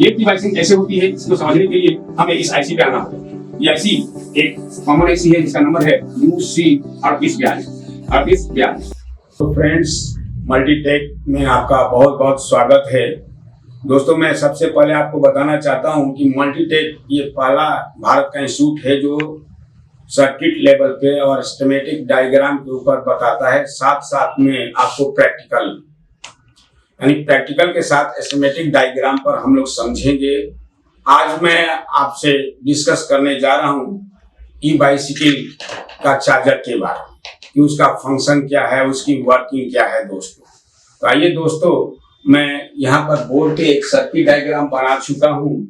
Gate की biasing कैसे होती है इसको समझने के लिए हमें इस आईसी पे आना होगा। ये आईसी एक कॉमन आईसी है जिसका नंबर है UC3842। तो फ्रेंड्स, मल्टीटेक में आपका बहुत बहुत स्वागत है। दोस्तों, मैं सबसे पहले आपको बताना चाहता हूं कि मल्टीटेक ये पहला भारत का इंस्टीट्यूट है जो सर्किट लेवल पे और स्कीमेटिक डायग्राम के ऊपर बताता है, साथ साथ में आपको प्रैक्टिकल, यानी प्रैक्टिकल के साथ स्कीमेटिक डायग्राम पर हम लोग समझेंगे। आज मैं आपसे डिस्कस करने जा रहा हूं ई बाइसिकल का चार्जर के बारे में कि उसका फंक्शन क्या है, उसकी वर्किंग क्या है दोस्तों। तो आइए दोस्तों, मैं यहाँ पर बोर्ड पे एक सर्किट डायग्राम बना चुका हूँ,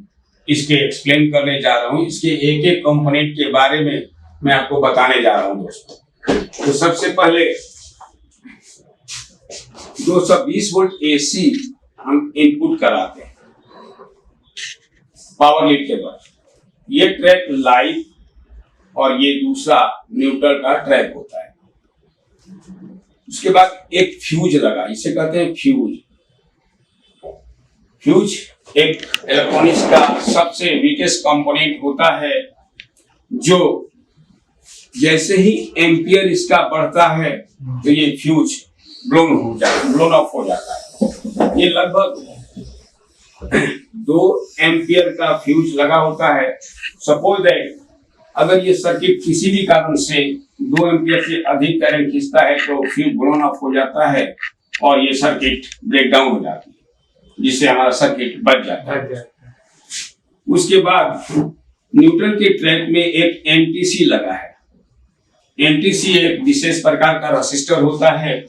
इसके एक्सप्लेन करने जा रहा हूँ। इसके एक एक कंपोनेंट के बारे में मैं आपको बताने जा रहा हूँ दोस्तों। तो सबसे पहले 220 वोल्ट AC हम इनपुट कराते हैं पावर लीड के द्वारा। ये ट्रैक लाइव और ये दूसरा न्यूट्रल का ट्रैक होता है। उसके बाद एक फ्यूज लगा, इसे कहते हैं फ्यूज। फ्यूज एक इलेक्ट्रॉनिक्स का सबसे वीकेस्ट कंपोनेंट होता है, जो जैसे ही एम्पियर इसका बढ़ता है तो ये फ्यूज ब्लोन ऑफ हो जाता है। ये लगभग 2 एम्पियर का फ्यूज लगा होता है। सपोज दैट अगर ये सर्किट किसी भी कारण से 2 एम्पियर से अधिक करंट खींचता है तो फ्यूज ब्लोन ऑफ हो जाता है और ये सर्किट ब्रेक डाउन हो जाती है, जिससे हमारा सर्किट बच जाता है। उसके बाद न्यूट्रल के ट्रैक में एक NTC लगा है। NTC एक विशेष प्रकार का रेसिस्टर होता है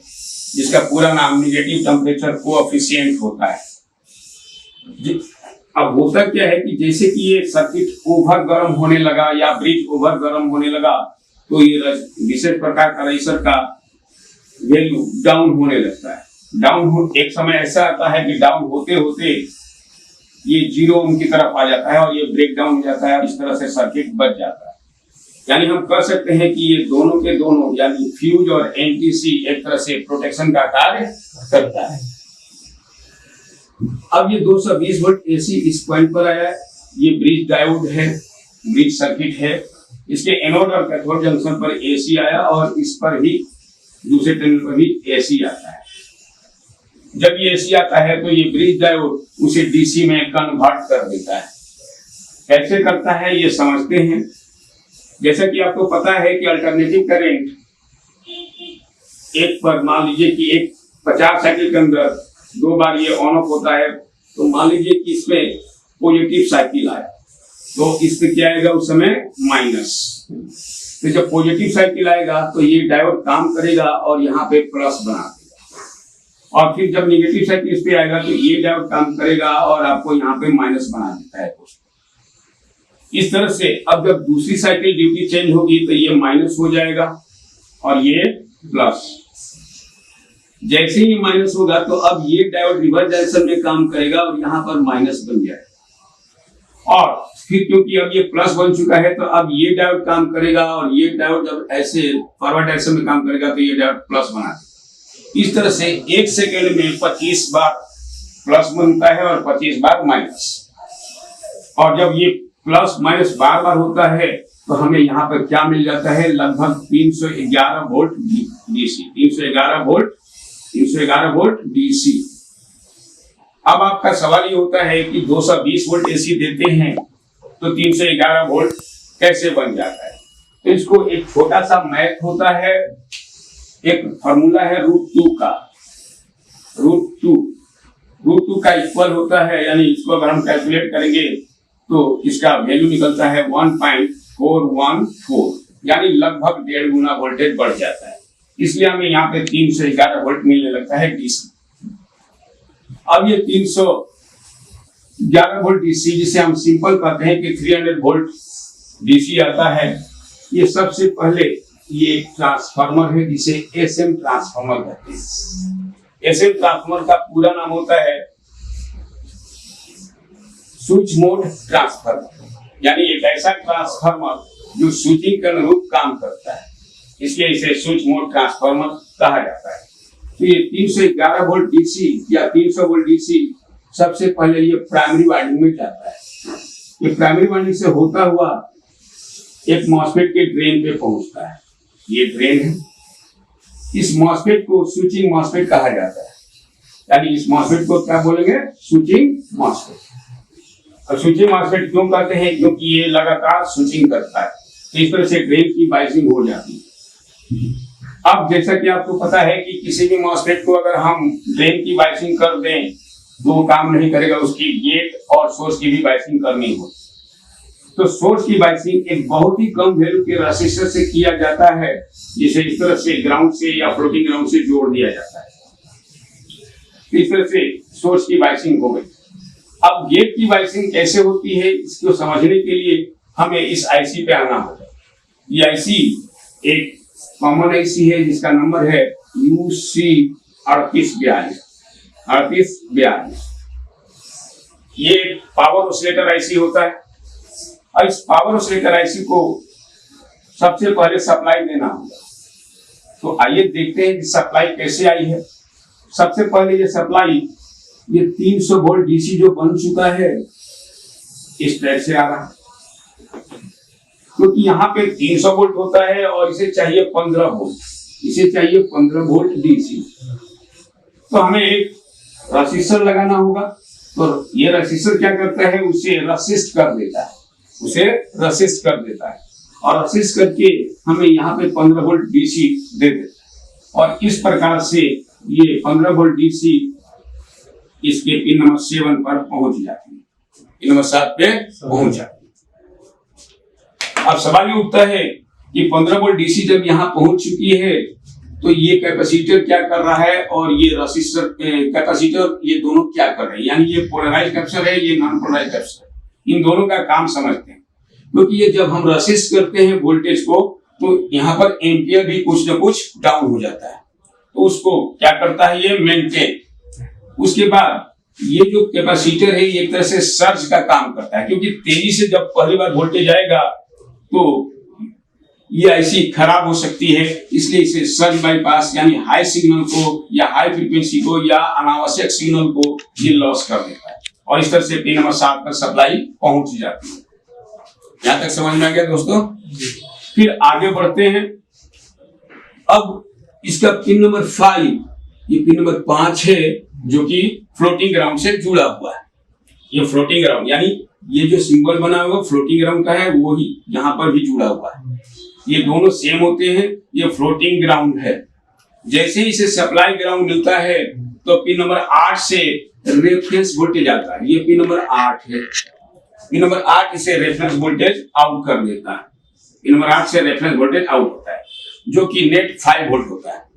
जिसका पूरा नाम नेगेटिव टेम्परेचर कोएफिशिएंट होता है। अब होता क्या है कि जैसे कि ये सर्किट ओवर गर्म होने लगा या ब्रिज ओवर गर्म होने लगा तो ये विशेष प्रकार का रेसिस्टर का वैल्यू डाउन होने लगता है। एक समय ऐसा आता है कि डाउन होते होते ये 0 ओम की तरफ आ जाता है और ये ब्रेक डाउन हो जाता है और इस तरह से सर्किट बच जाता है। यानी हम कह सकते हैं कि ये दोनों के दोनों यानी फ्यूज और NTC एक तरह से प्रोटेक्शन का कार्य करता है। अब ये 220 वोल्ट AC इस पॉइंट पर आया है। ये ब्रिज डायोड है, ब्रिज सर्किट है। इसके एनोड और कैथोड जंक्शन पर AC आया और इस पर भी दूसरे टर्मिनल पर भी AC आता है। जब ये AC आता है तो ये ब्रिज डायोड उसे DC में कन्वर्ट कर देता है। कैसे करता है ये समझते हैं। जैसा कि आपको पता है कि अल्टरनेटिव करंट एक पर मान लीजिए कि एक 50 साइकिल के अंदर 2 बार ये ऑन ऑफ होता है, तो मान लीजिए कि इसमें पॉजिटिव साइकिल आया तो इस पे क्या आएगा उस समय माइनस। तो जब पॉजिटिव साइकिल आएगा तो ये डायोड काम करेगा और यहाँ पे प्लस बना देगा, और फिर जब नेगेटिव साइकिल इस पे आएगा तो ये डायोड काम करेगा और आपको यहाँ पे माइनस बना देता है। इस तरह से अब जब दूसरी साइकिल ड्यूटी चेंज होगी तो ये माइनस हो जाएगा और ये प्लस। जैसे ही माइनस होगा तो अब ये डायोड रिवर्स डायरेक्शन में काम करेगा और यहाँ पर माइनस बन जाएगा, और फिर क्योंकि अब ये प्लस बन चुका है तो अब ये डायोड काम करेगा और ये डायोड जब ऐसे फॉरवर्ड डायरेक्शन में काम करेगा तो ये डायोड प्लस बना देगा। इस तरह से 1 सेकेंड में 25 बार प्लस बनता है और 25 बार माइनस। और जब ये प्लस माइनस बार बार होता है तो हमें यहाँ पर क्या मिल जाता है, लगभग 311 वोल्ट DC। 311 volt DC। अब आपका सवाल ये होता है कि 220 वोल्ट AC देते हैं तो 311 वोल्ट कैसे बन जाता है। तो इसको एक छोटा सा मैथ होता है, एक फॉर्मूला है √2 का। √2 का इक्वल होता है, यानी इसको अगर हम कैलकुलेट करेंगे तो इसका वैल्यू निकलता है 1.414, यानी लगभग 1.5 गुना वोल्टेज बढ़ जाता है। इसलिए हमें यहाँ पे 311 वोल्ट मिलने लगता है DC। अब ये 311 वोल्ट DC, जिसे हम सिंपल कहते हैं कि 300 वोल्ट DC आता है। ये सबसे पहले ये ट्रांसफार्मर है जिसे SM ट्रांसफार्मर कहते हैं। SM ट्रांसफार्मर का पूरा नाम होता है स्विच मोड ट्रांसफार्मर, यानी एक ऐसा ट्रांसफार्मर जो स्विचिंग के अनुरूप काम करता है, इसलिए इसे स्विच मोड ट्रांसफार्मर कहा जाता है। तो ये 311 वोल्ट DC या 300 वोल्ट DC सबसे पहले ये प्राइमरी वाइंडिंग में जाता है। ये प्राइमरी वाइंडिंग से होता हुआ एक मॉसफेट के ड्रेन पे पहुंचता है। ये ड्रेन है। इस मॉसफेट को स्विचिंग मॉसफेट कहा जाता है, यानी इस मॉसफेट को क्या बोलेंगे? Switching MOSFET. और स्विचिंग मॉसफेट क्यों कहते हैं? क्योंकि ये लगातार स्विचिंग करता है, तो इस तरह से ड्रेन की बाइसिंग हो जाती है। अब जैसा कि आपको पता है कि किसी भी मॉसफेट को अगर हम ड्रेन की बाइसिंग कर दें तो वो काम नहीं करेगा, उसकी गेट और सोर्स की भी बाइसिंग करनी हो। तो सोर्स की बाइसिंग एक बहुत ही कम वैल्यू के रेसिस्टर से किया जाता है, जिसे इस तरह से ग्राउंड से या फ्लोटिंग ग्राउंड से जोड़ दिया जाता है। इस तरह से सोर्स की बाइसिंग हो गई। अब गेट की बाइसिंग कैसे होती है, इसको समझने के लिए हमें इस आईसी पे आना होगा। ये आईसी एक कॉमन आईसी है जिसका नंबर है UC 3842। ये पावर ऑसिलेटर आईसी होता है और इस पावर ऑसिलेटर आईसी को सबसे पहले सप्लाई देना होगा। तो आइए देखते हैं कि सप्लाई कैसे आई है। सबसे पहले ये सप्लाई, ये 300 वोल्ट डीसी जो बन चुका है, इस टाइप से आ रहा है, क्योंकि यहाँ पे 300 वोल्ट होता है और इसे चाहिए 15 वोल्ट, इसे चाहिए 15 वोल्ट डीसी। तो हमें एक रेसिस्टर लगाना होगा। तो ये रेसिस्टर क्या करता है? उसे रेसिस्ट कर देता है, और रेसिस्ट करके हमें यहाँ पे 15 वोल्ट डीसी दे देता है। और इस प्रकार से ये 15 वोल्ट डीसी इसके पिन नंबर 7 पर पहुंच जाती है, पिन नंबर 7 पे पहुंच जाती है। अब सवाल ये उठता है कि 15 वोल्ट डीसी जब यहाँ पहुंच चुकी है तो ये कैपेसिटर क्या कर रहा है और ये रेसिस्टर कैपेसिटर, ये दोनों क्या कर रहे हैं? यानी ये पोलराइज्ड कैपेसिटर है, ये नॉन पोलराइज्ड कैपेसिटर। इन दोनों का काम समझते हैं, क्योंकि ये जब हम रेसिस्ट करते हैं वोल्टेज को तो यहाँ पर एम्पियर भी कुछ न कुछ डाउन हो जाता है, तो उसको क्या करता है? ये मेंटेन। उसके बाद ये जो कैपेसिटर है ये एक तरह से सर्ज का काम करता है, क्योंकि तेजी से जब पहली बार वोल्टेज आएगा तो ये आईसी खराब हो सकती है, इसलिए इसे सर्ज बाईपास, यानी हाई सिग्नल को या हाई फ्रीक्वेंसी को या अनावश्यक सिग्नल को ये लॉस कर देता है, और इस तरह से पिन नंबर 7 पर सप्लाई पहुंच जाती है। यहां तक समझ में आ गया दोस्तों? फिर आगे बढ़ते हैं। अब इसका पिन नंबर 5, ये पिन नंबर 5 है, जो कि फ्लोटिंग ग्राउंड से जुड़ा हुआ है। ये फ्लोटिंग ग्राउंड, यानी ये जो सिंबल बना हुआ फ्लोटिंग ग्राउंड का है, वो ही यहाँ पर भी जुड़ा हुआ है। ये दोनों सेम होते हैं। ये फ्लोटिंग ग्राउंड है। जैसे ही इसे सप्लाई ग्राउंड मिलता है तो पिन नंबर 8 से रेफरेंस वोल्टेज आता है। ये पिन नंबर 8 है। पिन नंबर 8 इसे रेफरेंस वोल्टेज आउट कर देता है। पिन नंबर 8 से रेफरेंस वोल्टेज आउट होता है, जो कि नेट 5 वोल्ट होता है।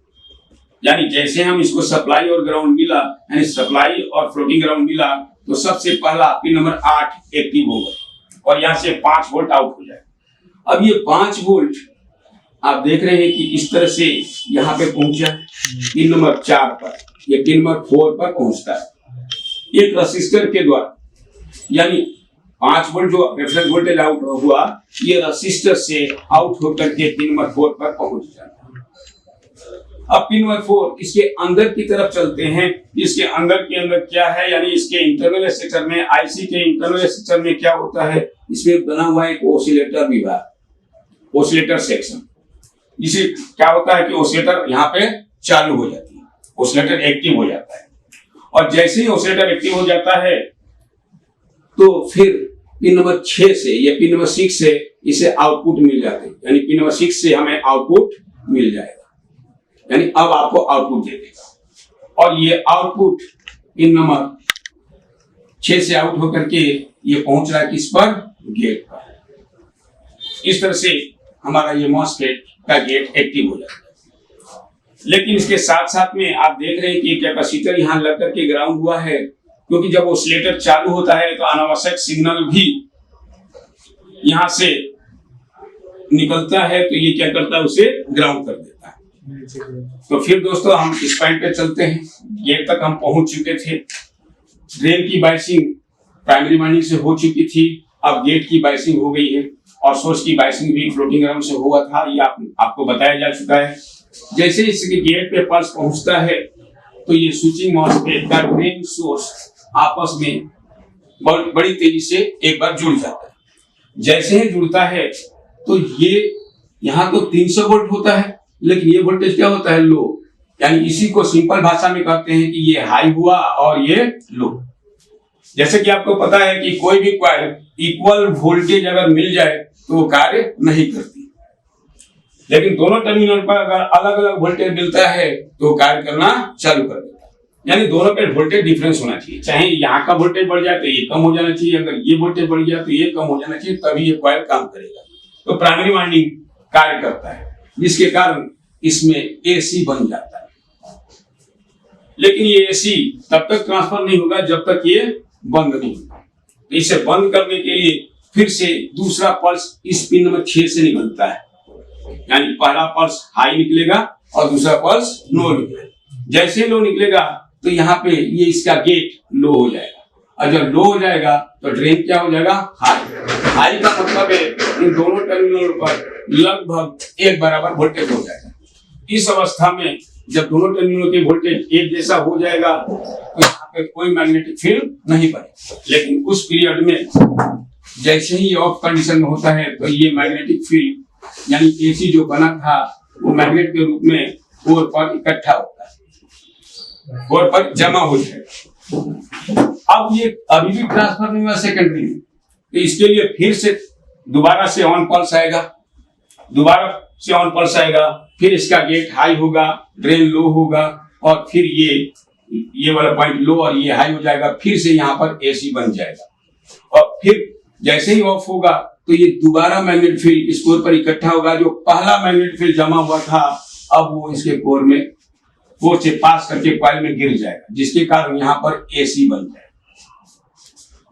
यानी जैसे हम इसको सप्लाई और ग्राउंड मिला, यानी सप्लाई और फ्लोटिंग ग्राउंड मिला, तो सबसे पहला पिन नंबर 8 एक्टिव होगा और यहाँ से 5 वोल्ट आउट हो जाए। अब ये 5 वोल्ट आप देख रहे हैं कि इस तरह से यहाँ पे पहुंचा पिन नंबर 4 पर, ये पिन नंबर 4 पर पहुंचता है एक रेसिस्टर के द्वारा। यानी 5 वोल्ट जो रेफरेंस वोल्टेज आउट हुआ, ये रेसिस्टर से आउट होकर के पिन नंबर 4 पर पहुंच जाता है। अब पिन नंबर 4 इसके अंदर की तरफ चलते हैं। इसके अंदर के अंदर क्या है? यानी इसके इंटरनल स्ट्रक्चर में, आईसी के इंटरनल स्ट्रक्चर में क्या होता है? इसमें बना हुआ एक ऑसिलेटर विभाग, ऑसिलेटर सेक्शन। जिसे क्या होता है कि ऑसिलेटर यहाँ पे चालू हो जाती है, ऑसिलेटर एक्टिव हो जाता है। और जैसे ही ऑसिलेटर एक्टिव हो जाता है तो फिर पिन नंबर 6 से या पिन नंबर 6 से इसे आउटपुट मिल जाते हैं। यानी पिन नंबर 6 से हमें आउटपुट मिल जाएगा, यानी अब आपको आउटपुट दे देगा। और ये आउटपुट पिन नंबर 6 से आउट होकर के ये पहुंच रहा है किस पर? गेट पर। इस तरह से हमारा ये मॉसफेट का गेट एक्टिव हो जाता है। लेकिन इसके साथ साथ में आप देख रहे हैं कि कैपेसिटर यहाँ लग करके ग्राउंड हुआ है, क्योंकि जब ऑसिलेटर चालू होता है तो अनावश्यक सिग्नल भी यहाँ से निकलता है, तो ये क्या करता है? उसे ग्राउंड कर देता है। तो फिर दोस्तों हम इस पॉइंट पे चलते हैं। गेट तक हम पहुंच चुके थे। ड्रेन की बाइसिंग प्राइमरी वाइंडिंग से हो चुकी थी, अब गेट की बाइसिंग हो गई है और सोर्स की बाइसिंग भी फ्लोटिंग ग्राउंड से हुआ था। ये आपको बताया जा चुका है। जैसे इसके गेट पे पल्स पहुंचता है तो ये स्विचिंग मॉसफेट का ड्रेन सोर्स आपस में बड़ी तेजी से एक बार जुड़ जाता है। जैसे ही जुड़ता है तो ये यहाँ तो 300 वोल्ट होता है, लेकिन ये वोल्टेज क्या होता है, लो। यानी इसी को सिंपल भाषा में कहते हैं कि ये हाई हुआ और ये लो। जैसे कि आपको पता है कि कोई भी कॉइल इक्वल वोल्टेज अगर मिल जाए तो वो कार्य नहीं करती, लेकिन दोनों टर्मिनल पर अगर अलग अलग वोल्टेज मिलता है तो कार्य करना चालू कर देता है। यानी दोनों पे वोल्टेज डिफरेंस होना चाहिए, चाहे यहाँ का वोल्टेज बढ़ जाए तो ये कम हो जाना चाहिए, अगर ये वोल्टेज बढ़ गया तो ये कम हो जाना चाहिए, तभी ये कॉइल काम करेगा। तो प्राइमरी वाइंडिंग कार्य करता है, जिसके कारण इसमें एसी बन जाता है। लेकिन ये एसी तब तक ट्रांसफर नहीं होगा जब तक ये बंद नहीं होगा। तो इसे बंद करने के लिए फिर से दूसरा पल्स इस पिन नंबर 6 से निकलता है, यानी पहला पल्स हाई निकलेगा और दूसरा पल्स लो निकलेगा। जैसे लो निकलेगा तो यहाँ पे ये इसका गेट लो हो जाएगा, और जब लो हो जाएगा तो ड्रेन क्या हो जाएगा, हाई। हाई का मतलब है इन दोनों टर्मिनलों पर लगभग एक बराबर वोल्टेज हो जाएगा। इस अवस्था में जब दोनों टर्मिनलों के वोल्टेज एक जैसा हो जाएगा तो यहाँ पे कोई मैग्नेटिक फील्ड नहीं बनेगा। लेकिन उस पीरियड में जैसे ही ऑफ कंडीशन में होता है तो ये मैग्नेटिक फील्ड यानी एसी जो बना था वो मैग्नेट के रूप में कोर पर इकट्ठा होता है, कोर पर जमा हो जाएगा। अब ये अभी भी ट्रांसफर नहीं हुआ सेकेंडरी में, तो इसके लिए फिर से दोबारा से ऑन पल्स आएगा, दोबारा से ऑन पल्स आएगा, फिर इसका गेट हाई होगा, ड्रेन लो होगा, और फिर ये वाला पॉइंट लो और ये हाई हो जाएगा, फिर से यहाँ पर एसी बन जाएगा। और फिर जैसे ही ऑफ होगा तो ये दोबारा मैग्नेट फील्ड इस कोर पर इकट्ठा होगा, जो पहला मैग्नेट फील्ड जमा हुआ था अब वो इसके कोर में कोर से पास करके कॉइल में गिर जाएगा, जिसके कारण यहाँ पर एसी बन जाएगा।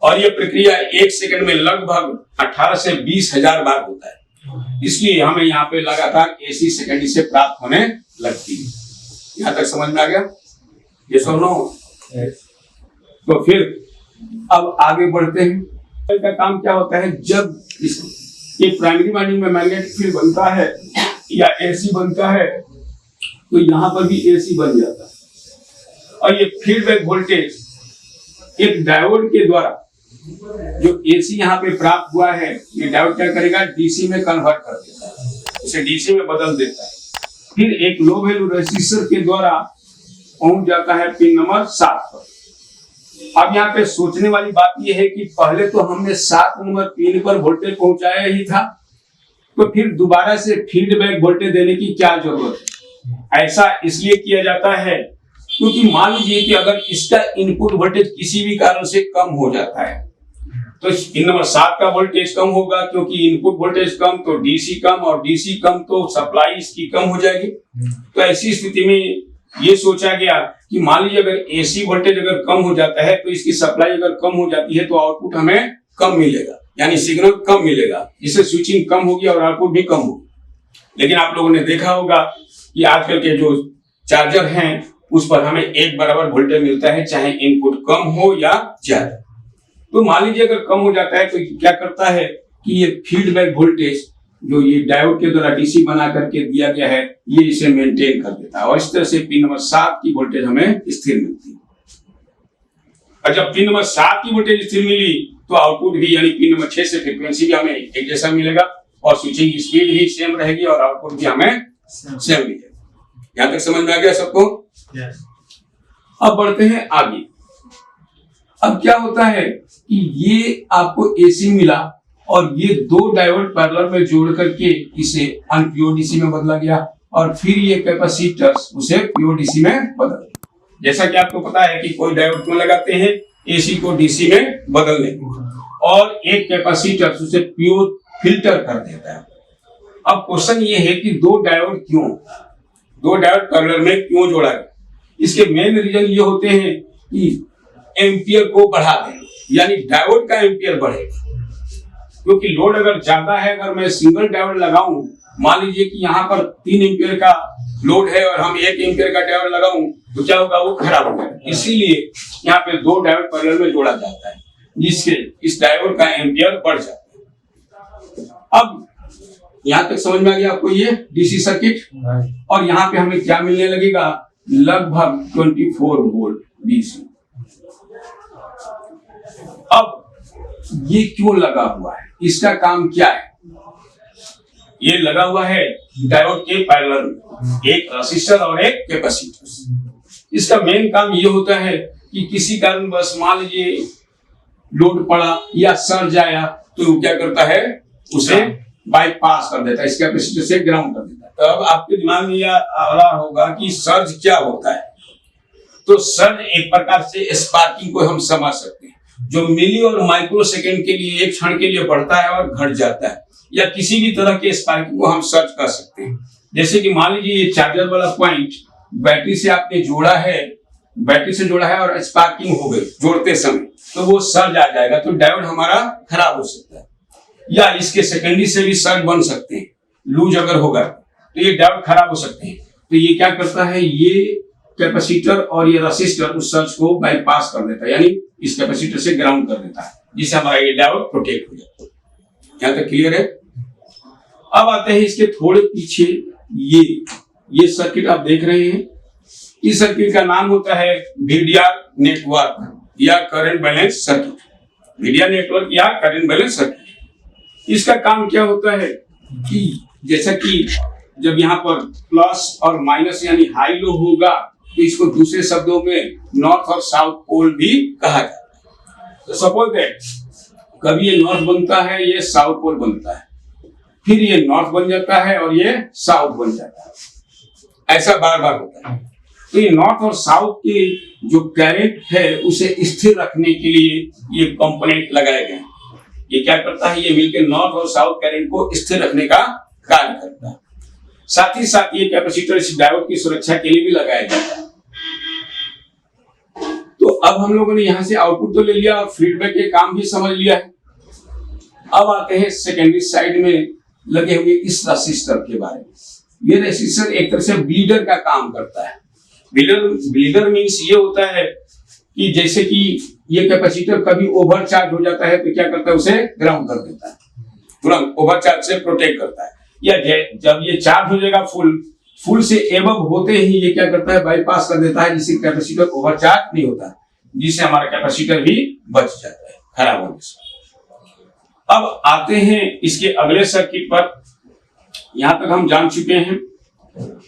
और ये प्रक्रिया 1 सेकंड में लगभग 18 से 20 हजार बार होता है, इसलिए हमें यहाँ पे लगातार एसी सेकेंडरी से प्राप्त होने लगती है। यहाँ तक समझ में आ गया ये सुनो। तो फिर अब आगे बढ़ते हैं। का काम क्या होता है, जब ये प्राइमरी वाइंडिंग में मैग्नेटिक फील्ड बनता है या एसी बनता है तो यहाँ पर भी एसी बन जाता है, और ये फीडबैक वोल्टेज एक डायोड के द्वारा जो एसी यहाँ पे प्राप्त हुआ है, ये डायोड क्या करेगा, डीसी में कन्वर्ट कर देता है, उसे डीसी में बदल देता है। फिर एक लो वैल्यू रेजिस्टर के द्वारा पहुंच जाता है पिन नंबर 7 पर। अब यहाँ पे सोचने वाली बात यह है कि पहले तो हमने 7 नंबर पिन पर वोल्टेज पहुंचाया ही था, तो फिर दोबारा से फीडबैक वोल्टेज देने की क्या जरूरत है। ऐसा इसलिए किया जाता है क्योंकि मान लीजिए कि अगर इसका इनपुट वोल्टेज किसी भी कारण से कम हो जाता है तो पिन नंबर 7 का वोल्टेज कम होगा, क्योंकि इनपुट वोल्टेज कम तो डीसी कम, और डीसी कम तो सप्लाई इसकी कम हो जाएगी। तो ऐसी स्थिति में ये सोचा गया कि मान लीजिए अगर एसी वोल्टेज अगर कम हो जाता है तो इसकी सप्लाई अगर कम हो जाती है तो आउटपुट हमें कम मिलेगा, यानी सिग्नल कम मिलेगा, जिससे स्विचिंग कम होगी और आउटपुट भी कम होगी। लेकिन आप लोगों ने देखा होगा कि आजकल के जो चार्जर हैं उस पर हमें एक बराबर वोल्टेज मिलता है, चाहे इनपुट कम हो या ज्यादा। तो मान लीजिए अगर कम हो जाता है तो क्या करता है कि ये फीडबैक वोल्टेज जो ये डायोड के द्वारा डीसी बना करके दिया गया है, ये इसे मेंटेन कर देता है, और इस तरह से पिन नंबर 7 की वोल्टेज हमें स्थिर मिलती है। और जब पिन नंबर 7 की वोल्टेज स्थिर मिली तो आउटपुट भी यानी पिन नंबर 6 से फ्रीक्वेंसी भी हमें एक जैसा मिलेगा, और स्विचिंग स्पीड भी सेम रहेगी, और आउटपुट भी हमें सेम मिलेगा। यहाँ तक समझ में आ गया सबको? अब बढ़ते हैं आगे। अब क्या होता है कि ये आपको एसी मिला और ये 2 डायोड पैरेलल में जोड़ करके इसे अनप्योर डीसी में बदला गया, और फिर ये कैपेसिटर्स उसे प्योर डीसी में बदल गया। जैसा कि आपको पता है कि कोई डायोड क्यों लगाते हैं, एसी को डीसी में बदलने, और एक कैपेसिटर उसे प्योर फिल्टर कर देता है। अब क्वेश्चन ये है कि 2 डायोड क्यों, 2 डायोड पैरेलल में क्यों जोड़ा गया? इसके मेन रीजन ये होते हैं कि एम्पियर को बढ़ा दें, यानी डायोड का एम्पियर बढ़ेगा, क्योंकि लोड अगर ज्यादा है, अगर मैं सिंगल डायोड लगाऊं, मान लीजिए कि यहाँ पर 3 एम्पियर का लोड है और हम 1 एम्पियर का डायोड लगाऊं तो क्या होगा, वो खराब हो जाएगा। इसीलिए यहाँ पे 2 डायोड पैरेलल में जोड़ा जाता है, जिससे इस डायोड का एम्पियर बढ़ जाता है। अब यहाँ तक समझ में आ गया आपको ये डीसी सर्किट? और यहाँ पे हमें क्या मिलने लगेगा, लगभग 24 वोल्ट डीसी। अब ये क्यों लगा हुआ है, इसका काम क्या है? ये लगा हुआ है डायोड के पैरेलल में, एक रेसिस्टर और एक कैपेसिटर। इसका मेन काम ये होता है कि किसी कारण बस मान लीजिए लोड पड़ा या सर्ज आया तो वो क्या करता है, उसे बाईपास कर देता है, इस कैपेसिटर से ग्राउंड कर देता है। तो अब आपके दिमाग में यह आ रहा होगा कि सर्ज क्या होता है। तो सर्ज एक प्रकार से स्पार्किंग को हम समझ सकते हैं, जो मिली और माइक्रो सेकेंड के लिए, एक क्षण के लिए बढ़ता है और घट जाता है, या किसी भी तरह के स्पार्किंग को हम सर्ज कर सकते हैं। जैसे कि मान लीजिए ये चार्जर वाला पॉइंट बैटरी से आपने जोड़ा है और स्पार्किंग हो गई जोड़ते समय, तो वो सर्ज आ जाएगा, तो डायोड हमारा खराब हो सकता है। या इसके सेकेंडरी से भी सर्ज बन सकते हैं, लूज अगर होगा तो ये डायोड खराब हो सकते हैं। तो ये क्या करता है, ये कैपेसिटर और ये रेसिस्टर उस सर्ज को बाईपास कर देता है, यानी इस कैपेसिटर से ग्राउंड कर देता है, जिससे हमारा ये डायोड प्रोटेक्ट हो जाता है। यहाँ तक क्लियर है? अब आते हैं इसके थोड़े पीछे, ये सर्किट आप देख रहे हैं, इस सर्किट का नाम होता है वीडीआर नेटवर्क या current balance circuit. VDR network या करंट बैलेंस सर्किट, इसका काम क्या होता है कि जैसा कि जब यहाँ पर प्लस और माइनस यानी हाई लो होगा, तो इसको दूसरे शब्दों में नॉर्थ और साउथ पोल भी कहा जाता है। तो सपोज दैट कभी ये नॉर्थ बनता है, ये साउथ पोल बनता है, फिर ये नॉर्थ बन जाता है और ये साउथ बन जाता है, ऐसा बार बार होता है। तो ये नॉर्थ और साउथ के जो करंट है उसे स्थिर रखने के लिए ये कंपोनेंट लगाए गए हैं। ये क्या करता है, ये मिलकर नॉर्थ और साउथ करंट को स्थिर रखने का कार्य करता है। साथ ही साथ ये कैपेसिटर इस डायोड की सुरक्षा के लिए भी लगाया जाता है। तो अब हम लोगों ने यहां से आउटपुट तो ले लिया और फीडबैक के काम भी समझ लिया है। अब आते हैं सेकेंडरी साइड में लगे हुए इस रेसिस्टर के बारे में। ये रेसिस्टर एक तरह से ब्लीडर का काम करता है। ब्लीडर मीन्स ये होता है कि जैसे कि ये कैपेसिटर कभी ओवरचार्ज हो जाता है तो क्या करता है, उसे ग्राउंड कर देता है, तुरंत ओवरचार्ज से प्रोटेक्ट करता है। या जब ये चार्ज हो जाएगा फुल से एबव होते ही ये क्या करता है, बाईपास कर देता है, जिससे कैपेसिटर ओवरचार्ज नहीं होता, जिससे हमारा कैपेसिटर भी बच जाता है खराब होने से। अब आते हैं इसके अगले सर्किट पर। यहां तक हम जान चुके हैं।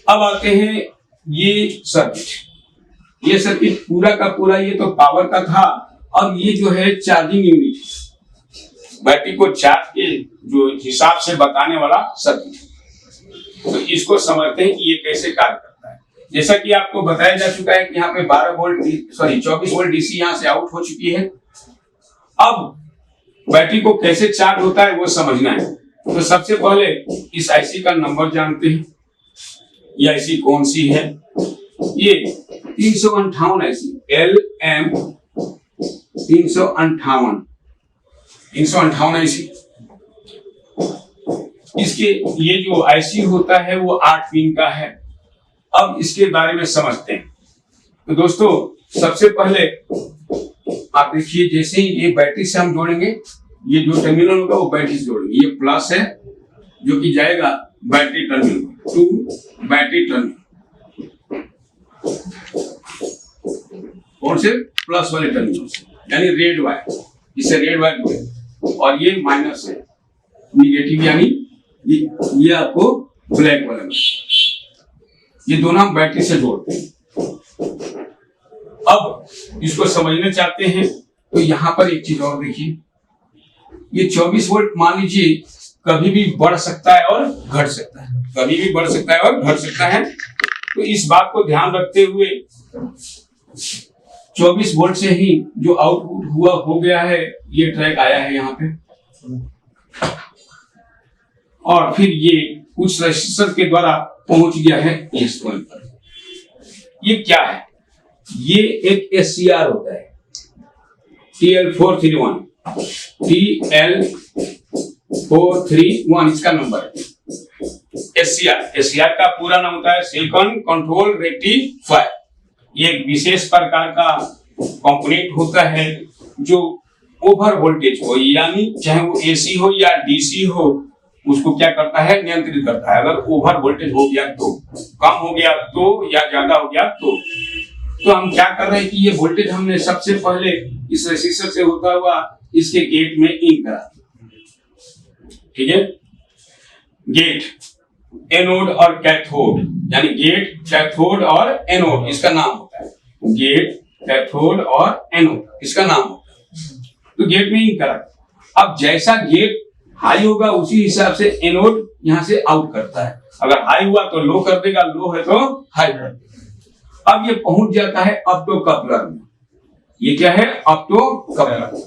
अब आते हैं ये सर्किट पूरा का पूरा ये तो पावर का था। अब ये जो है चार्जिंग यूनिट, बैटरी को चार्ज के जो हिसाब से बताने वाला सर्किट, तो इसको समझते हैं कि ये कैसे कार्य करता है। जैसा कि आपको बताया जा चुका है कि यहाँ पे 24 वोल्ट डीसी यहाँ से आउट हो चुकी है। अब बैटरी को कैसे चार्ज होता है वो समझना है। तो सबसे पहले इस आईसी का नंबर जानते हैं। ये आईसी कौन सी है? ये 358 आईसी, LM 358 आईसी। इसके ये जो आईसी होता है वो 8 पिन का है। अब इसके बारे में समझते हैं। तो दोस्तों सबसे पहले आप देखिए, जैसे ही ये बैटरी से हम जोड़ेंगे, ये जो टर्मिनल होगा वो बैटरी से जोड़ेंगे। ये प्लस है जो कि जाएगा battery terminal to battery terminal, कौन से? प्लस वाले टर्मिनल से, यानी रेड वायर, इससे रेड वायर जुड़े। और ये माइनस है, निगेटिव, यानी ये आपको ब्लैक वाला। ये दोनों हम बैटरी से जोड़ते हैं। अब इसको समझना चाहते हैं तो यहां पर एक चीज और देखिए, ये 24 वोल्ट मान लीजिए कभी भी बढ़ सकता है और घट सकता है, कभी भी बढ़ सकता है और घट सकता है। तो इस बात को ध्यान रखते हुए 24 वोल्ट से ही जो आउटपुट हो गया है, ये ट्रैक आया है यहाँ पे, और फिर ये कुछ रेजिस्टर के द्वारा पहुंच गया है इस पॉइंट पर। ये क्या है? ये एक SCR होता है, TL431, TL431 इसका नंबर है। SCR का पूरा नाम होता है सिलिकॉन कंट्रोल रेक्टिफायर। ये एक विशेष प्रकार का कंपोनेंट होता है जो ओवर वोल्टेज को, यानी चाहे वो AC हो या DC हो, उसको क्या करता है, नियंत्रित करता है। अगर ओवर वोल्टेज हो गया तो, कम हो गया तो, या ज्यादा हो गया तो तो हम क्या कर रहे हैं कि ये वोल्टेज हमने सबसे पहले इस रेसिस्टर से होता हुआ इसके गेट में इन करा, ठीक है। गेट, एनोड और कैथोड, यानी गेट, कैथोड और एनोड इसका नाम होता है। गेट, कैथोड और एनोड इसका नाम होता है। तो गेट में इन करा। अब जैसा गेट हाई होगा उसी हिसाब से एनोड यहां से आउट करता है। अगर हाई हुआ तो लो कर देगा, लो है तो हाई कर देगा। अब ये पहुंच जाता है ऑप्टो कपलर में। ये क्या है? Opto coupler.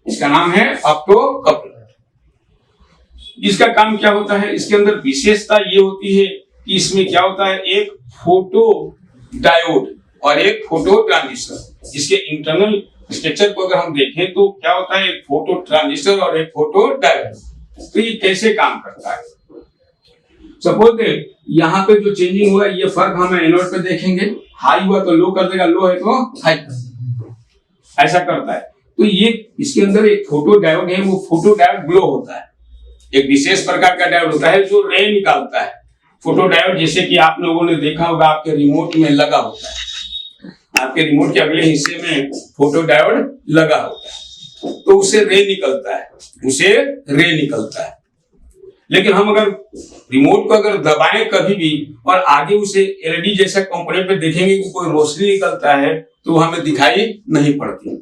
इसका नाम है ऑप्टो कपलर। इसका काम क्या होता है? इसके अंदर विशेषता ये होती है कि इसमें क्या होता है, एक फोटो डायोड और एक फोटो ट्रांजिस्टर। इसके इंटरनल स्ट्रक्चर को अगर हम देखें तो क्या होता है, एक फोटो ट्रांजिस्टर और एक फोटो डायोड। तो ये कैसे काम करता है? सपोज यहाँ पे जो चेंजिंग हुआ ये फर्क हम एनोड पे देखेंगे। हाई हुआ तो लो कर देगा, लो है तो हाई कर देगा, ऐसा करता है। तो ये इसके अंदर एक फोटो डायोड है, वो फोटो डायोड ग्लो होता है। एक विशेष प्रकार का डायोड होता है जो रे निकालता है। फोटो डायोड जैसे कि आप लोगों ने देखा होगा आपके रिमोट में लगा होता है, आपके रिमोट के अगले हिस्से में फोटो डायोड लगा होता है, तो उसे रे निकलता है, उसे रे निकलता है। लेकिन हम अगर रिमोट को अगर दबाएं कभी भी और आगे उसे एलईडी जैसा कंपोनेंट पे देखेंगे कि कोई रोशनी निकलता है तो हमें दिखाई नहीं पड़ती।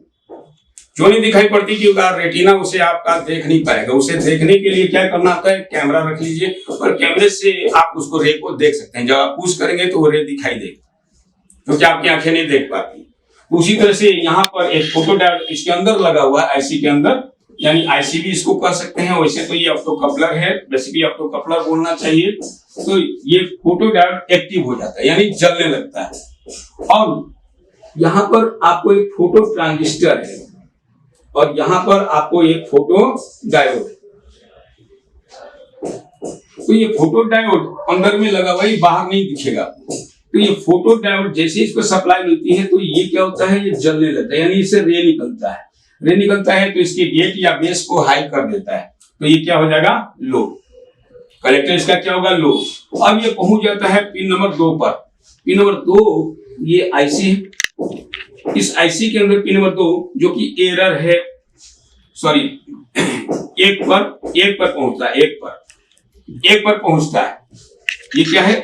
क्यों नहीं दिखाई पड़ती? क्योंकि रेटिना उसे आपका देख नहीं पाएगा। उसे देखने के लिए क्या करना होता है, कैमरा रख लीजिए और कैमरे से आप उसको रे को देख सकते हैं। जब आप पुश करेंगे तो वो रे दिखाई देगा, क्योंकि आपकी आंखें नहीं देख पाती। उसी तरह से यहाँ पर एक फोटो डायोड इसके अंदर लगा हुआ है, आईसी के अंदर, यानी आईसी भी इसको कह सकते हैं। वैसे तो ये ऑप्टो कपलर है, बेसिकली ऑप्टो कपलर बोलना चाहिए। तो ये फोटो डायोड एक्टिव हो जाता है, यानी जलने लगता है। और यहाँ पर आपको एक फोटो ट्रांजिस्टर है और यहाँ पर आपको एक फोटो डायोड है। तो ये फोटो डायोड अंदर में लगा हुआ है, बाहर नहीं दिखेगा। तो ये फोटो डायोड जैसे इसको सप्लाई मिलती है तो ये क्या होता है, ये जलने लगता है, यानी इससे रे निकलता है। रे निकलता है तो इसके गेट या बेस को हाई कर देता है, तो ये क्या हो जाएगा, लो। कलेक्टर इसका क्या होगा, लो। अब ये पहुंच जाता है पिन नंबर 2 पर। पिन नंबर 2 ये आईसी है। इस आईसी के अंदर पिन नंबर 2 जो कि एरर है, सॉरी एक पर पहुंचता है, एक पर पहुंचता है। ये क्या है,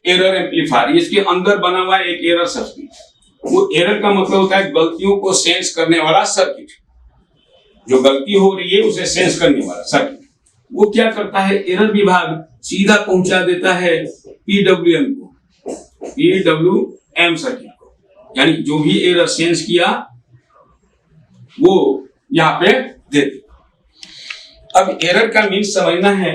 एरर एम्पलीफायर। इसके अंदर बना हुआ है एक एरर सर्किट। वो एरर का मतलब होता है गलतियों को सेंस करने वाला सर्किट। जो गलती हो रही है उसे सेंस करने वाला सर्किट। वो क्या करता है, एरर विभाग सीधा पहुंचा देता है पीडब्ल्यूएम को, पीडब्ल्यूएम सर्किट को, यानी जो भी एरर सेंस किया वो यहाँ पे दे दे। अब एरर का मीन्स समझना है।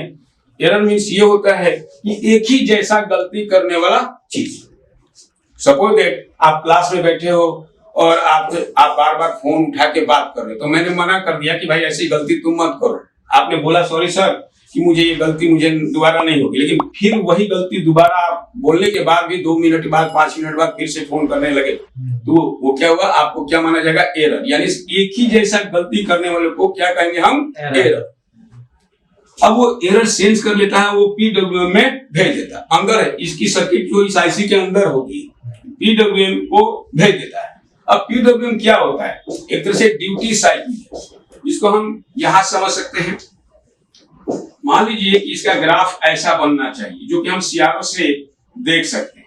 एरर मीन्स ये होता है कि एक ही जैसा गलती करने वाला चीज। सपोज दैट आप क्लास में बैठे हो और आप बार बार फोन उठा के बात कर रहे हो, तो मैंने मना कर दिया कि भाई ऐसी गलती तुम मत करो। आपने बोला सॉरी सर कि मुझे ये गलती मुझे दोबारा नहीं होगी, लेकिन फिर वही गलती दोबारा आप बोलने के बाद भी 2 मिनट बाद 5 मिनट बाद फिर से फोन करने लगे, तो वो क्या हुआ, आपको क्या माना जाएगा, एरर। यानी एक ही जैसा गलती करने वाले को क्या कहेंगे हम, एरर। अब वो एरर सेंस कर लेता है, वो पीडब्ल्यूएम में भेज देता है। अंदर है इसकी सर्किट जो इस आईसी के अंदर होती है, पीडब्ल्यूएम को भेज देता है। अब पीडब्ल्यूएम क्या होता है, एक तरह से ड्यूटी साइकिल है, जिसको हम यहां समझ सकते हैं। मान लीजिए कि इसका ग्राफ ऐसा बनना चाहिए जो कि हम सीआरओ से देख सकते हैं,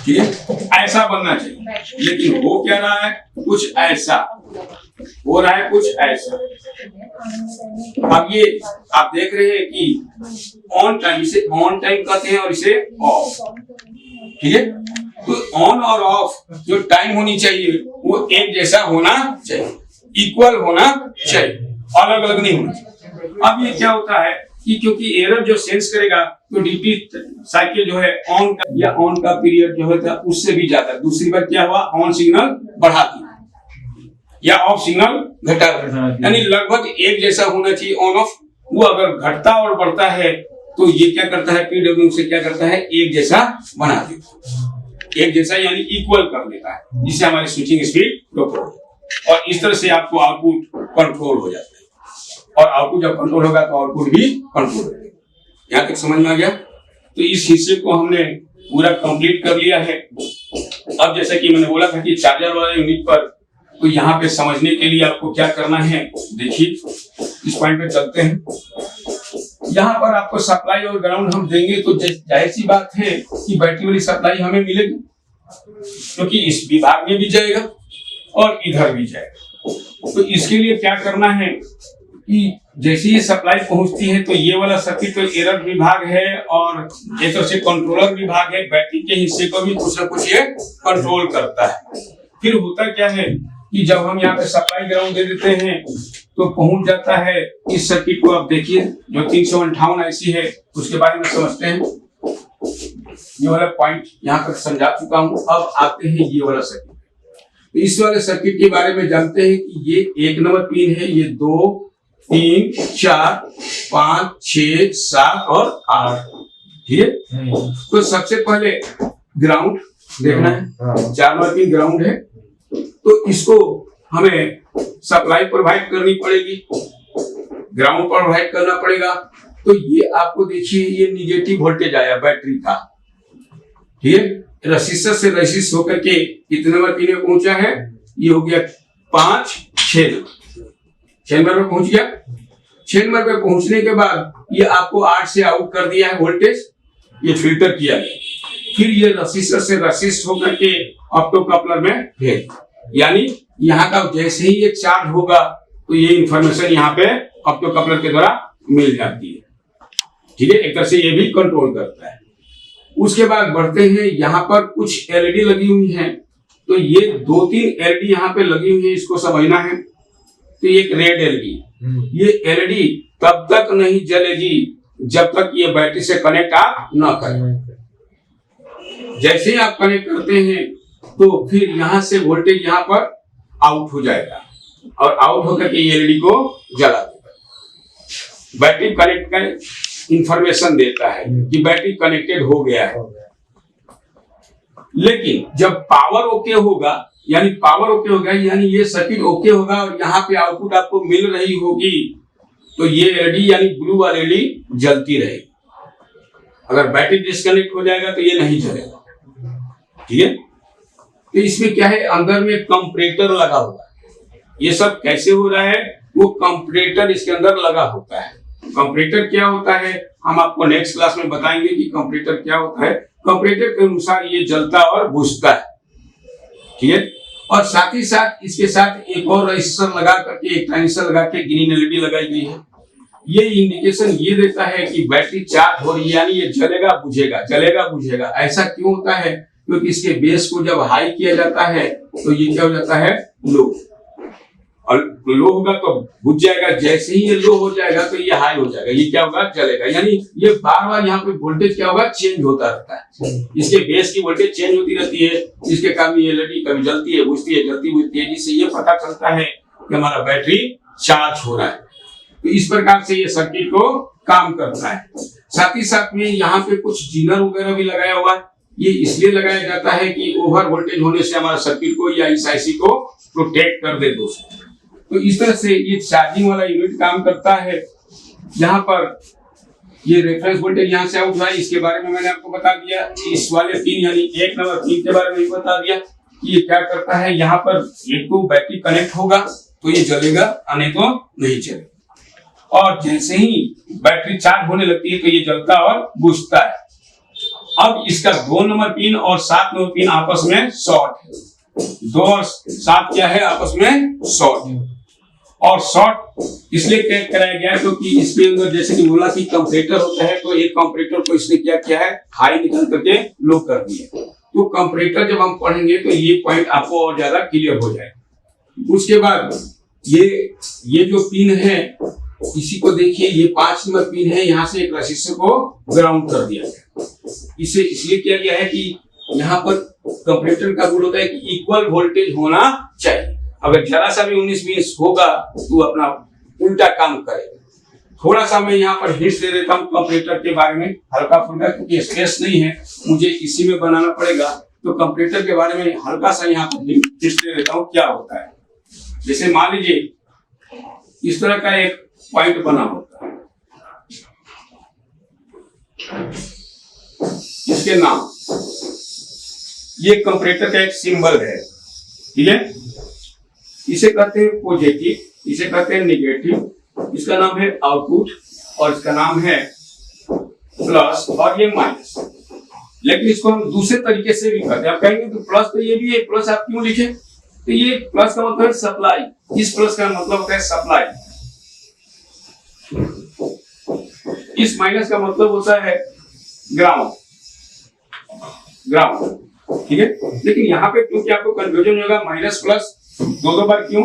ठीक है, ऐसा बनना चाहिए। लेकिन हो क्या रहा है, कुछ ऐसा हो रहा है, कुछ ऐसा। अब ये आप देख रहे हैं कि ऑन टाइम, इसे ऑन टाइम कहते हैं और इसे ऑफ, ठीक है। तो ऑन और ऑफ जो टाइम होनी चाहिए वो एक जैसा होना चाहिए, इक्वल होना चाहिए, अलग अलग नहीं होना चाहिए। अब ये क्या होता है कि क्योंकि एरर जो सेंस करेगा तो ड्यूटी साइकिल जो है ऑन का या ऑन का पीरियड जो होता है उससे भी ज्यादा। दूसरी बार क्या हुआ, ऑन सिग्नल बढ़ाती या ऑफ सिग्नल घटा, यानी लगभग एक जैसा होना चाहिए ऑन ऑफ। वो अगर घटता और बढ़ता है तो ये क्या करता है, पीडब्ल्यूएम से क्या करता है, एक जैसा बना देता, एक जैसा यानी इक्वल कर देता है, जिससे हमारी स्विचिंग स्पीड प्रॉपर हो। और इस तरह से आपको आउटपुट कंट्रोल हो जाता है, और आउटपुट जब कंट्रोल होगा तो आउटपुट भी कंट्रोल होगा। यहाँ तक समझ में आ गया। तो इस हिस्से को हमने पूरा कंप्लीट कर लिया है। अब जैसे कि मैंने बोला था कि चार्जर वाले यूनिट पर, तो यहाँ पे समझने के लिए आपको क्या करना है, देखिए इस पॉइंट पे चलते हैं। यहाँ पर आपको सप्लाई और ग्राउंड हम देंगे तो जाहिर सी बात है कि बैटरी वाली सप्लाई हमें मिलेगी, क्योंकि इस विभाग में भी जाएगा और इधर भी जाएगा। तो इसके लिए क्या करना है कि जैसे ही सप्लाई पहुंचती है तो ये वाला सर्किट तो एरर विभाग है और एक तरह से कंट्रोलर विभाग है, बैटरी के हिस्से को भी कुछ ना कुछ ये कंट्रोल करता है। फिर होता क्या है कि जब हम यहाँ पे सप्लाई ग्राउंड दे देते हैं तो पहुंच जाता है इस सर्किट को। आप देखिए जो 358 ऐसी है उसके बारे में समझते हैं। ये वाला पॉइंट यहाँ तक समझा चुका हूँ। अब आते हैं ये वाला सर्किट। तो इस वाले सर्किट के बारे में जानते हैं कि ये 1 नंबर पिन है, ये 2, 3, 4, 5, 6, 7 और 8, ठीक है। तो सबसे पहले ग्राउंड देखना है, 4 नंबर पिन ग्राउंड है, तो इसको हमें सप्लाई प्रोवाइड करनी पड़ेगी, ग्राउंड प्रोवाइड करना पड़ेगा। तो ये आपको देखिए ये निगेटिव वोल्टेज आया बैटरी का, ठीक है। रेसिस्टर से रेसिस्ट होकर के कितने नंबर पिन में पहुंचा है, ये हो गया 5, 6 नंबर पे पहुंच गया। 6 नंबर पे पहुंचने के बाद ये आपको 8 से आउट कर दिया है वोल्टेज, ये फिल्टर किया गया। फिर ये रेसिस्टर से रेसिस्ट होकर के ऑप्टो कपलर में भेज, यानी यहाँ का जैसे ही ये चार्ज होगा तो ये इंफॉर्मेशन यहाँ पे ऑप्टो कपलर के द्वारा मिल जाती है, ठीक है। एक तरह से ये भी कंट्रोल करता है। उसके बाद बढ़ते हैं, यहाँ पर कुछ एलईडी लगी हुई हैं, तो ये 2-3 एलईडी यहाँ पे लगी हुई है, इसको समझना है। तो ये एक रेड एलईडी, ये एलईडी तब तक नहीं जलेगी जब तक ये बैटरी से कनेक्ट आप न करें। जैसे ही आप कनेक्ट करते हैं तो फिर यहाँ से वोल्टेज यहाँ पर आउट हो जाएगा और आउट होकर के एलईडी को जला देगा। बैटरी कनेक्ट का इंफॉर्मेशन देता है कि बैटरी कनेक्टेड हो गया है। लेकिन जब पावर ओके होगा, यानी पावर ओके होगा, यानी ये सर्किट ओके होगा और यहाँ पे आउटपुट आपको मिल रही होगी, तो ये एलईडी यानी ब्लू वाली एलईडी जलती रहेगी। अगर बैटरी डिस्कनेक्ट हो जाएगा तो ये नहीं जलेगा, ठीक है। तो इसमें क्या है, अंदर में कंपैरेटर लगा हुआ है। ये सब कैसे हो रहा है, वो कंपैरेटर इसके अंदर लगा होता है। कंपैरेटर क्या होता है हम आपको नेक्स्ट क्लास में बताएंगे कि कंपैरेटर क्या होता है। कंपैरेटर के अनुसार ये जलता और बुझता है, ठीक है। और साथ ही साथ इसके साथ एक और रजिस्टर लगा करके, एक ट्रांजिस्टर लगा के ग्रीन एलईडी लगाई गई है। ये इंडिकेशन ये देता है कि बैटरी चार्ज हो रही है, यानी ये जलेगा बुझेगा, जलेगा बुझेगा। ऐसा क्यों होता है, क्योंकि इसके बेस को जब हाई किया जाता है तो ये क्या हो जाता है, लो, और लो होगा तो बुझ जाएगा। जैसे ही ये लो हो जाएगा तो ये हाई हो जाएगा, ये क्या होगा, जलेगा। यानी ये बार बार यहाँ पे वोल्टेज क्या होगा, चेंज होता रहता है। इसके बेस की वोल्टेज चेंज होती रहती है, जिसके कारण ये एलईडी कभी जलती है, बुझती है, जलती बुझती है, जिससे ये पता चलता है कि हमारा बैटरी चार्ज हो रहा है। तो इस प्रकार से ये सर्किट को काम करता है। साथ ही साथ में यहाँ पे कुछ जीनर वगैरह भी लगाया हुआ है। ये इसलिए लगाया जाता है कि ओवर वोल्टेज होने से हमारा सर्किट को या इस आईसी को प्रोटेक्ट कर दे दोस्तों। तो इस तरह से ये चार्जिंग वाला यूनिट काम करता है। यहाँ पर ये रेफरेंस वोल्टेज यहाँ से आउट हुआ है, इसके बारे में मैंने आपको बता दिया। इस वाले पिन यानी 1 नंबर पिन के बारे में भी बता दिया कि ये क्या करता है। यहाँ पर एक को बैटरी कनेक्ट होगा तो ये जलेगा, नहीं तो नहीं चलेगा। और जैसे ही बैटरी चार्ज होने लगती है तो ये जलता और बुझता है। अब इसका 2 नंबर पिन और 7 नंबर पिन आपस में शॉर्ट है। 2 और 7 क्या है, आपस में शॉर्ट है। और शॉर्ट इसलिए कराया गया है क्योंकि इसके अंदर जैसे कि बोला कि कंपैरेटर होता है, तो एक कंपैरेटर को इसने क्या किया है, हाई निकाल करके लो कर दिया। तो कंपैरेटर जब हम पढ़ेंगे तो ये पॉइंट आपको और ज्यादा क्लियर हो जाएगा। उसके बाद ये जो पिन है, इसी को देखिए, ये 5 नंबर पिन है। यहाँ से एक रेसिस्टर को ग्राउंड कर दिया गया। इसे इसलिए किया गया है कि यहाँ पर कंपैरेटर का रूल होता है कि इक्वल वोल्टेज होना चाहिए। अगर जरा सा भी 19-20 होगा तो अपना उल्टा काम करेगा। थोड़ा सा मैं यहाँ पर हिंट्स दे देता हूँ कंपैरेटर के बारे में, हल्का फुल्का, क्योंकि स्पेस नहीं है, मुझे इसी में बनाना पड़ेगा। तो कंपैरेटर के बारे में हल्का सा यहाँ पर हिंट्स दे देता हूँ क्या होता है। जैसे मान लीजिए इस तरह का एक पॉइंट बना होता है, इसके नाम ये कंपैरेटर का एक सिंबल है, ठीक है। इसे कहते हैं पॉजिटिव, इसे कहते हैं नेगेटिव, इसका नाम है आउटपुट और इसका नाम है प्लस और ये माइनस। लेकिन इसको हम दूसरे तरीके से भी करते हैं। आप कहेंगे तो प्लस तो ये भी है, प्लस आप क्यों लिखे? तो ये प्लस का मतलब है सप्लाई, इस प्लस का मतलब होता है सप्लाई, इस माइनस का मतलब होता है ग्राउंड, ग्राउंड, ठीक है। लेकिन यहाँ पे क्योंकि आपको कंफ्यूजन होगा माइनस प्लस दो बार क्यों,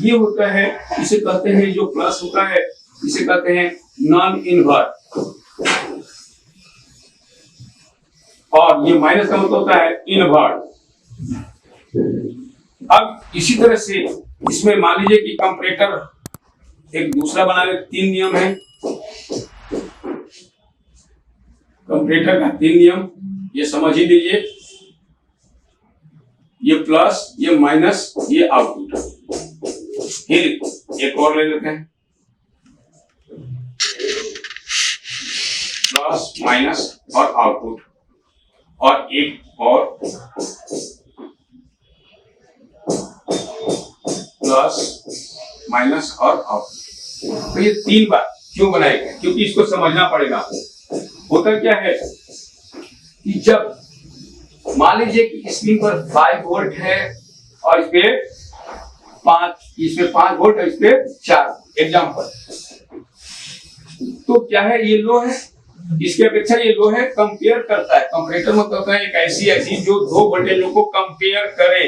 ये होता है, इसे कहते हैं जो प्लस होता है इसे कहते हैं नॉन इनवर्ट, और ये माइनस का मतलब होता है इनवर्ट। अब इसी तरह से इसमें मान लीजिए कि कंपैरेटर एक दूसरा बना ले, 3 नियम है कंपैरेटर का, 3 नियम ये समझ ही लीजिए, ये प्लस, ये माइनस, ये आउटपुट। फिर एक और ले लेते हैं, प्लस माइनस और आउटपुट, और एक और प्लस माइनस और आउटपुट। तो ये 3 बार क्यों बनाए गए, क्योंकि इसको समझना पड़ेगा। होता क्या है कि जब मान लीजिए कि स्क्रीन पर 5 वोल्ट है और इसमें 5 वोल्ट है, इसमें 4 एग्जाम्पल, तो क्या है ये लो है, इसके अपेक्षा ये लो है, कंपेयर करता है। कंपैरेटर मतलब होता है एक ऐसी जो 2 वोल्टेजों को कंपेयर करे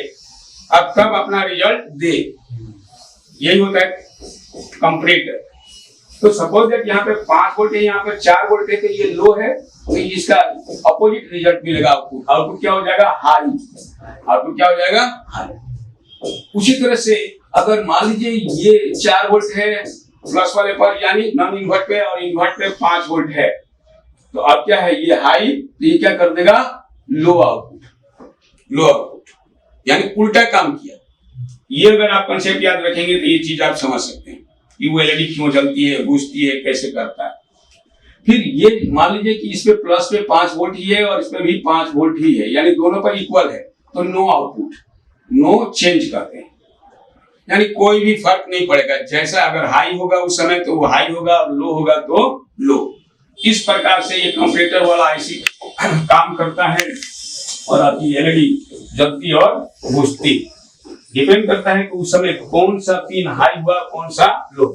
अब तब अपना रिजल्ट दे, यही होता है कंपैरेटर। तो सपोज दैट यहाँ पे 5 वोल्ट है, यहाँ पे 4 वोल्ट है, तो ये लो है, तो इसका अपोजिट रिजल्ट मिलेगा आपको। आउटपुट क्या हो जाएगा? हाई। आउटपुट क्या हो जाएगा? हाई। उसी तरह से अगर मान लीजिए ये 4 वोल्ट है प्लस वाले पर, यानी नॉन इन्वर्ट पे, और इन्वर्ट पे 5 वोल्ट है, तो अब क्या है ये हाई, तो ये क्या कर देगा? लो आउटपुट, लो आउटपुट, यानी उल्टा काम किया। ये अगर आप कंसेप्ट याद रखेंगे तो ये चीज आप समझ सकते हैं कि वो एलईडी क्यों जलती है, बुझती है, कैसे करता है। फिर ये मान लीजिए कि इसमें प्लस पे 5 वोल्ट ही है और इसमें भी 5 वोल्ट ही है, यानी दोनों पर इक्वल है, तो नो आउटपुट, नो चेंज करते हैं, यानी कोई भी फर्क नहीं पड़ेगा। जैसा अगर हाई होगा उस समय तो वो हाई होगा, और लो होगा तो लो। इस प्रकार से ये कंपैरेटर वाला आईसी काम करता है और आपकी एलईडी जलती और बुझती। डिपेंड करता है कि उस समय कौन सा पिन हाई हुआ, कौन सा लो।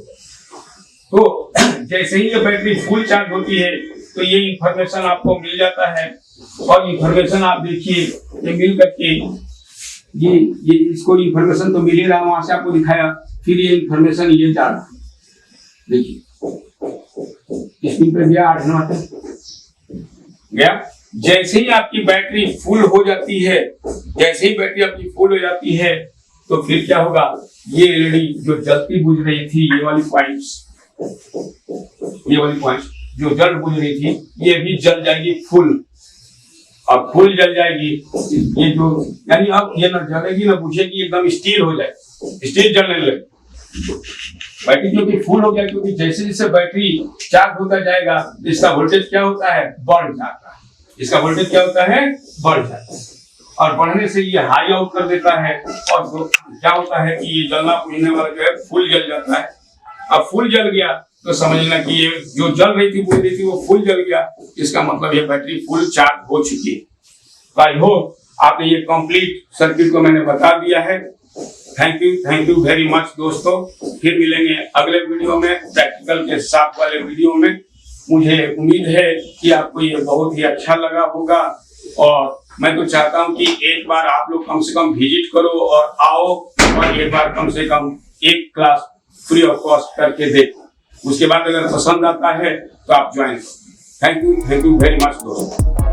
तो जैसे ही ये बैटरी फुल चार्ज होती है तो ये इंफॉर्मेशन आपको मिल जाता है, और इंफॉर्मेशन आप देखिए ये मिल करके ये इसको इंफॉर्मेशन तो मिल ही रहा, वहां से आपको दिखाया, फिर ये इंफॉर्मेशन ये जा रहा, देखिए स्क्रीन पे गया 8 गया। जैसे ही आपकी बैटरी फुल हो जाती है, जैसे ही बैटरी आपकी फुल हो जाती है, तो फिर क्या होगा, ये एलईडी जो जलती बुझ रही थी, ये वाली पॉइंट्स जो जल बुझ रही थी, ये भी जल जाएगी फुल। अब फुल जल जाएगी, ये जो यानी अब ये ना जलेगी ना बुझेगी, एकदम स्टील हो जाए, स्टील जलने लगे। बैटरी क्योंकि फुल हो गया, क्योंकि जैसे जैसे बैटरी चार्ज होता जाएगा इसका वोल्टेज क्या होता है? बढ़ जाता है। इसका वोल्टेज क्या होता है? बढ़ जाता है, और बढ़ने से ये हाई आउट कर देता है, और क्या होता है कि ये जलना बुझने वाला जो है फुल जल जाता है। अब फुल जल गया तो समझ लेना कि ये जो जल रही थी, बुझ रही थी, वो फुल जल गया, इसका मतलब ये बैटरी फुल चार्ज हो चुकी है। तो आई होप आपने ये कंप्लीट सर्किट को मैंने बता दिया है। थैंक यू वेरी मच दोस्तों। फिर मिलेंगे अगले वीडियो में, प्रैक्टिकल के साथ वाले वीडियो में। मुझे उम्मीद है कि आपको ये बहुत ही अच्छा लगा होगा, और मैं तो चाहता हूं कि एक बार आप लोग कम से कम विजिट करो और आओ, और एक बार कम से कम एक क्लास फ्री ऑफ कॉस्ट करके देखो। उसके बाद अगर पसंद आता है तो आप ज्वाइन करो। थैंक यू वेरी मच दोस्तों।